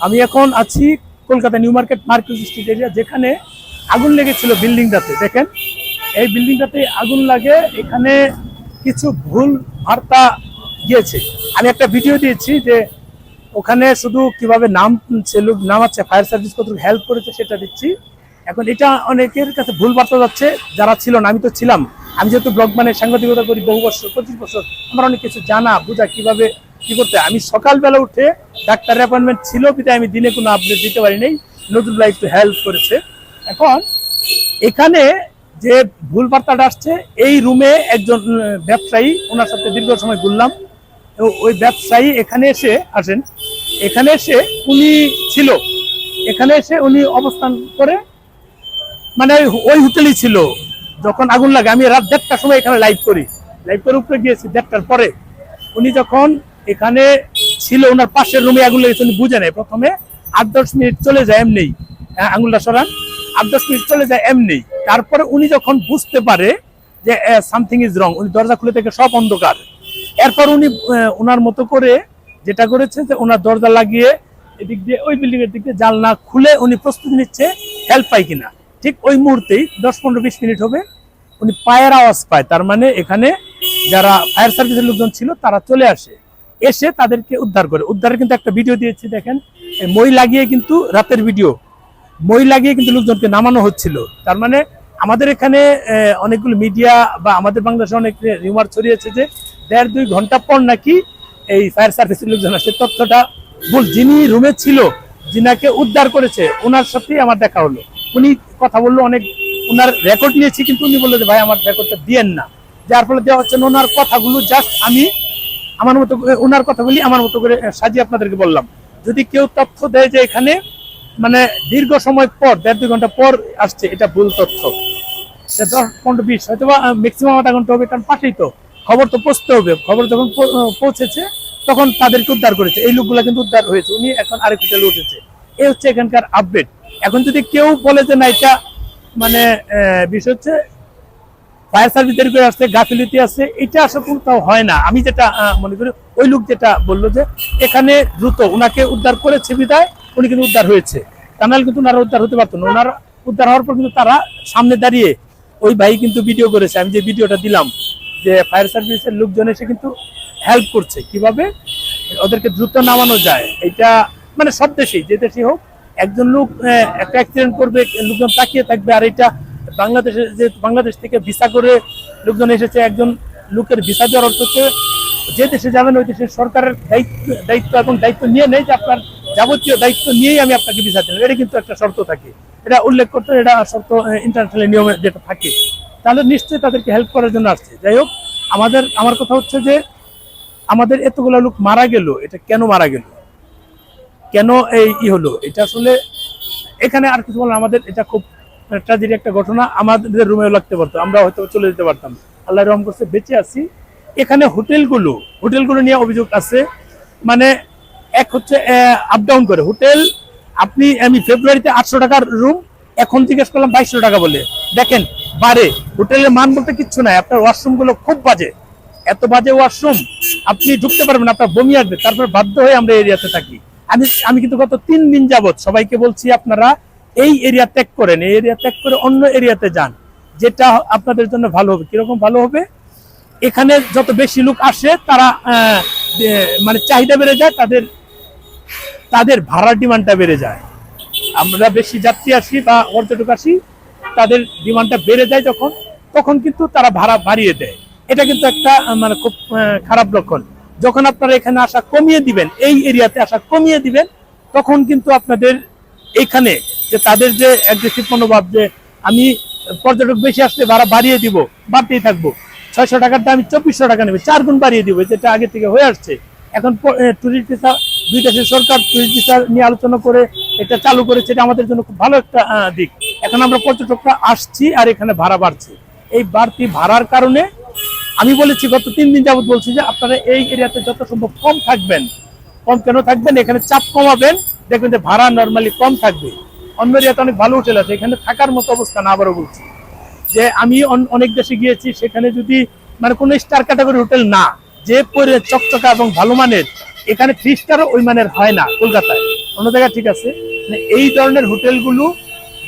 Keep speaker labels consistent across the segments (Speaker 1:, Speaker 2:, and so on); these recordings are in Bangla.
Speaker 1: আমি এখন আছি Kolkata new market market street area, যেখানে আগুন লেগেছিল বিল্ডিংটাতে। দেখেন এই বিল্ডিংটাতে আগুন লাগে, এখানে কিছু ভুল বার্তা গিয়েছে। আমি একটা ভিডিও দিয়েছি যে ওখানে শুধু কিভাবে নামাচ্ছে, ফায়ার সার্ভিস কত হেল্প করেছে সেটা দিচ্ছি। এখন এটা অনেকের কাছে ভুল বার্তা যাচ্ছে, যারা ছিল না। আমি তো ছিলাম, আমি যেহেতু ব্লগ মানে সাংবাদিকতা করি বহু বছর, 25 বছর, আমার অনেক কিছু জানা বোঝা কিভাবে কি করতে। আমি সকালবেলা উঠে ডাক্তারের অ্যাপয়েন্টমেন্ট ছিল বিধায় আমি দিনে কোনো আপডেট দিতে পারি নাই। নজরুল্লাহ একটু হেল্প করেছে। এখন এখানে যে ভুল বার্তাটা আসছে, এই রুমে একজন ব্যবসায়ী, ওনার সাথে দীর্ঘ সময় ঘুরলাম। ওই ব্যবসায়ী এখানে এসে উনি ছিল, এখানে এসে উনি অবস্থান করে, মানে ওই হোটেলই ছিল যখন আগুন লাগে। আমি রাত 1:30টার সময় এখানে লাইভ করে উপরে গিয়েছি 1:30টার পরে। উনি যখন এখানে ছিল, ওনার পাশের রুমে আগুন লেগেছে, উনি বুঝে নেয়। প্রথমে 8-10 মিনিট চলে যায় এমনি, আঙুলটা সরান, 8-10 মিনিট চলে যায় এমনি। তারপরে উনি যখন বুঝতে পারে যে সামথিং ইজ রং, উনি দরজা খুলে থেকে সব অন্ধকার। এরপর উনি ওনার মতো করে যেটা করেছে যে ওনার দরজা লাগিয়ে এদিক দিয়ে ওই বিল্ডিং এর দিক দিয়ে জানলা খুলে উনি প্রস্তুতি নিচ্ছে হেল্প পায় কিনা। ঠিক ওই মুহূর্তেই 10-15-20 মিনিট হবে, উনি পায়ের আওয়াজ পায়। তার মানে এখানে যারা ফায়ার সার্ভিসের লোকজন ছিল তারা চলে আসে, এসে তাদেরকে উদ্ধার করে। উদ্ধারের কিন্তু একটা ভিডিও দিয়েছি, দেখেন মই লাগিয়ে, কিন্তু রাতের ভিডিও, মই লাগিয়ে কিন্তু লোকজনকে নামানো হচ্ছিল। তার মানে আমাদের এখানে অনেকগুলো মিডিয়া বা আমাদের বাংলাদেশে অনেক রিউমার ছড়িয়েছে যে 1.5-2 ঘন্টা পর নাকি এই ফায়ার সার্ভিসের লোকজন আসে। তথ্যটা ভুল। যিনি রুমে ছিল, যিনাকে উদ্ধার করেছে, ওনার সাথেই আমার দেখা হলো। উনি কথা বললো অনেক, ওনার রেকর্ড নিয়েছি, কিন্তু উনি বললো যে ভাই আমার রেকর্ডটা দিয়েন না। যার ফলে দেওয়া হচ্ছে ওনার কথাগুলো জাস্ট আমি আমার মতো, ওনার কথাগুলি আমার মতো করে সাজিয়ে আপনাদেরকে বললাম। যদি কেউ তথ্য দেয় যে এখানে মানে দীর্ঘ সময় পর 1.5-2 ঘন্টা পর আসছে, এটা ভুল তথ্য। 10-15-20 হয়তো বা ম্যাক্সিমাম আধা ঘন্টা হবে, কারণ পাশেই তো, খবর তো পৌঁছতে হবে। খবর যখন পৌঁছেছে তখন তাদেরকে উদ্ধার করেছে। এই লোকগুলা কিন্তু উদ্ধার হয়েছে, উনি এখন আরেক হোটেলে উঠেছে। এই হচ্ছে এখানকার আপডেট। এখন যদি কেউ বলে যে না, এটা মানে বিষয় হচ্ছে ফায়ার সার্ভিস দেরি করে আসছে, গাফিলতি আছে, এটা আসলে কোথাও হয় না। আমি যেটা মনে করি, ওই লোক যেটা বললো যে এখানে দ্রুত ওনাকে উদ্ধার করেছে বিদায় উনি কিন্তু উদ্ধার হয়েছে, তা নাহলে কিন্তু ওনারা উদ্ধার হতে পারতো না। ওনারা উদ্ধার হওয়ার পর কিন্তু তারা সামনে দাঁড়িয়ে ওই ভাই কিন্তু ভিডিও করেছে, আমি যে ভিডিওটা দিলাম, যে ফায়ার সার্ভিসের লোকজন এসে কিন্তু হেল্প করছে কিভাবে ওদেরকে দ্রুত নামানো যায়। এটা মানে সব দেশেই, যে দেশেই হোক, একজন লোক একটা অ্যাক্সিডেন্ট করবে, লোকজন তাকিয়ে থাকবে। আর এটা বাংলাদেশে, যে বাংলাদেশ থেকে ভিসা করে লোকজন এসেছে, একজন লোকের ভিসা দেওয়ার অর্থ হচ্ছে যে দেশে যাবেন ওই দেশের সরকারের দায়িত্ব এবং দায়িত্ব নিয়ে নেই যে আপনার যাবতীয় দায়িত্ব নিয়েই আমি আপনাকে ভিসা দিলাম, এটা কিন্তু একটা শর্ত থাকে, এটা উল্লেখ করতে, এটা শর্ত ইন্টারন্যাশনাল নিয়মে যেটা থাকে। তাহলে নিশ্চয়ই তাদেরকে হেল্প করার জন্য আসছে। যাই হোক, আমার কথা হচ্ছে যে আমাদের এতগুলো লোক মারা গেল, এটা কেন মারা গেল, কেন এই হলো, এটা আসলে এখানে আর কিছু বললাম। আমাদের এটা খুব ট্র্যাজেডি একটা ঘটনা, আমাদের রুমেও লাগতে পারতো, আমরা হয়তো চলে যেতে পারতাম। আল্লাহ রহম করছে বেঁচে আছি। এখানে হোটেলগুলো নিয়ে অভিযোগ আছে, মানে এক হচ্ছে আপ ডাউন করে হোটেল। আমি ফেব্রুয়ারিতে 800 টাকার রুম, এখন জিজ্ঞেস করলাম 2200 টাকা বলে। দেখেন বারে, হোটেলের মান বলতে কিচ্ছু নাই। আপনার ওয়াশরুমগুলো খুব বাজে, এত বাজে ওয়াশরুম, আপনি ঢুকতে পারবেন, আপনার বমি আসবে। তারপর বাধ্য হয়ে আমরা এরিয়াতে থাকি। আমি কিন্তু গত 3 দিন যাবত সবাইকে বলছি আপনারা এই এরিয়া ত্যাগ করেন, এই এরিয়া ত্যাগ করে অন্য এরিয়াতে যান, যেটা আপনাদের জন্য ভালো হবে। কিরকম ভালো হবে? এখানে যত বেশি লোক আসে তারা মানে চাহিদা বেড়ে যায়, তাদের ভাড়ার ডিমান্ডটা বেড়ে যায়। আমরা বেশি যাত্রী আসি বা পর্যটক আসি, তাদের ডিমান্ডটা বেড়ে যায় তখন কিন্তু তারা ভাড়া বাড়িয়ে দেয়। এটা কিন্তু একটা মানে খুব খারাপ লক্ষণ। যখন আপনারা এখানে আসা কমিয়ে দিবেন, এই এরিয়াতে আসা কমিয়ে দিবেন, তখন কিন্তু আপনাদের এখানে যে তাদের যে অ্যাগ্রেসিভ মনোভাব, যে আমি পর্যটক বেশি আসলে ভাড়া বাড়িয়ে দিব, বাড়তেই থাকবো, 600 টাকার দাম 2400 টাকা নেবে, 4 গুণ বাড়িয়ে দিব, যেটা আগে থেকে হয়ে আসছে। এখন টুরিস্ট ভিসা, দুই দেশের সরকার টুরিস্ট ভিসা নিয়ে আলোচনা করে এটা চালু করেছে, এটা আমাদের জন্য খুব ভালো একটা দিক। এখন আমরা পর্যটকরা আসছি আর এখানে ভাড়া বাড়ছে। এই বাড়তি ভাড়ার কারণে আমি বলেছি, গত 3 দিন যাবত বলছি যে আপনারা এই এরিয়াতে যত সম্ভব কম থাকবেন। কম কেন থাকবেন? এখানে চাপ কমাবেন, দেখবেন যে ভাড়া নর্মালি কম থাকবে। অন্য এরিয়াতে অনেক ভালো হোটেল আছে, এখানে থাকার মতো অবস্থা না। আবারও বলছি যে আমি অনেক দেশে গিয়েছি, সেখানে যদি মানে কোনো স্টার ক্যাটাগরি হোটেল না, যে পরে চকচকা এবং ভালো মানের, এখানে 3 স্টারও ওই মানের হয় না কলকাতায়, অন্য জায়গায় ঠিক আছে। মানে এই ধরনের হোটেলগুলো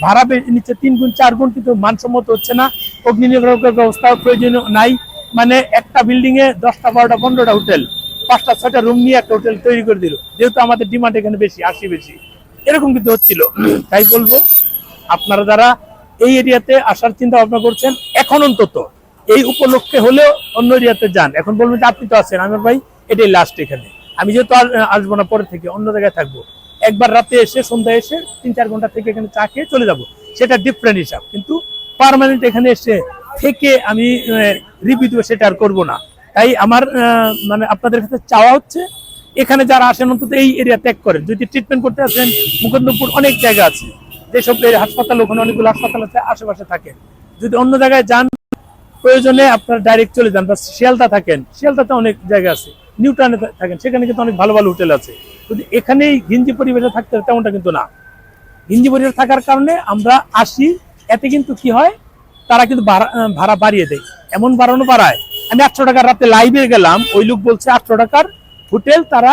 Speaker 1: ভাড়া নিচ্ছে 3 গুণ 4 গুণ, কিন্তু মানসম্মত হচ্ছে না, অগ্নি নির্বাপকের ব্যবস্থা প্রয়োজন নাই। মানে একটা বিল্ডিং এ 10টা 12টা 15টা হোটেল, 5টা 6টা রুম নিয়ে একটা হোটেল তৈরি করে দিল, যেহেতু আমাদের ডিমান্ড এখানে বেশি, আসি বেশি, এরকম কিন্তু হচ্ছিল। তাই বলবো আপনারা যারা এই এরিয়াতে আসার চিন্তা ভাবনা করছেন, এখন অন্তত এই উপলক্ষে হলেও অন্য এরিয়াতে যান। এখন বলবেন যে আপনি তো আছেন, আমার ভাই এটাই লাস্ট, এখানে আমি যেহেতু আসবো না, পরে থেকে অন্য জায়গায় থাকবো, একবার রাতে এসে সন্ধ্যায় এসে 3-4 ঘন্টা থেকে এখানে চা খেয়ে চলে যাব, সেটা ডিফারেন্ট হিসাব। কিন্তু পার্মানেন্ট এখানে এসে থেকে আমি রিপিট সেটা আর করবো না। তাই আমার মানে আপনাদের কাছে চাওয়া হচ্ছে, এখানে যারা আসেন অন্তত এই এরিয়া ত্যাগ করেন। যদি ট্রিটমেন্ট করতে আসেন, মুকুন্দপুর অনেক জায়গা আছে, যেসব হাসপাতাল, ওখানে অনেকগুলো হাসপাতাল আছে, আশেপাশে থাকেন। যদি অন্য জায়গায় যান, প্রয়োজনে আপনারা ডাইরেক্ট চলে যান, বা শিয়ালদা থাকেন, শিয়ালদাতে অনেক জায়গা আছে, নিউটাউনে থাকেন, সেখানে কিন্তু অনেক ভালো ভালো হোটেল আছে। যদি এখানেই ঘিঞ্জি পরিবেশে থাকতে হয় তেমনটা কিন্তু না। ঘিঞ্জি পরিবেশে থাকার কারণে আমরা আসি, এতে কিন্তু কি হয়, তারা কিন্তু ভাড়া বাড়িয়ে দেয়, এমন বাড়ায়। আমি 800 টাকার রাতে লাইভে গেলাম, ওই লোক বলছে 800 টাকার হোটেল তারা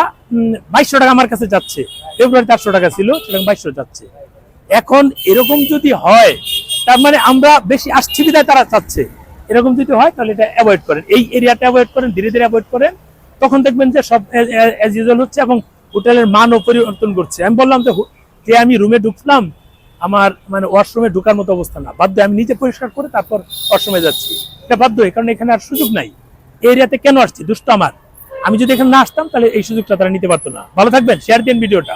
Speaker 1: 2200 টাকা আমার কাছে যাচ্ছে। ফেব্রুয়ারিতে 800 টাকা ছিল, সেটা 2200 যাচ্ছে। এখন এরকম যদি হয়, তার মানে আমরা বেশি আসছি বিধায় তারা চাচ্ছে। এরকম যদি হয় তাহলে এটা অ্যাভয়েড করেন, এই এরিয়াটা অ্যাভয়েড করেন, ধীরে ধীরে অ্যাভয়েড করেন। তখন দেখবেন যে সব অ্যাজ ইউজুয়াল হচ্ছে, এবং হোটেলের মানও পরিবর্তন করছে। আমি বললাম যে আমি রুমে ঢুকলাম, আমার মানে ওয়াশরুমে ঢোকার মতো অবস্থা না, বাধ্য আমি নিজে পরিষ্কার করে তারপর ওয়াশরুমে যাচ্ছি, এটা বাধ্য, কারণ এখানে আর সুযোগ নাই। এই এরিয়াতে কেন আসছি, দুষ্ট আমার, আমি যদি এখানে না আসতাম তাহলে এই সুযোগটা তারা নিতে পারতো না। ভালো থাকবেন, শেয়ার দিন ভিডিওটা।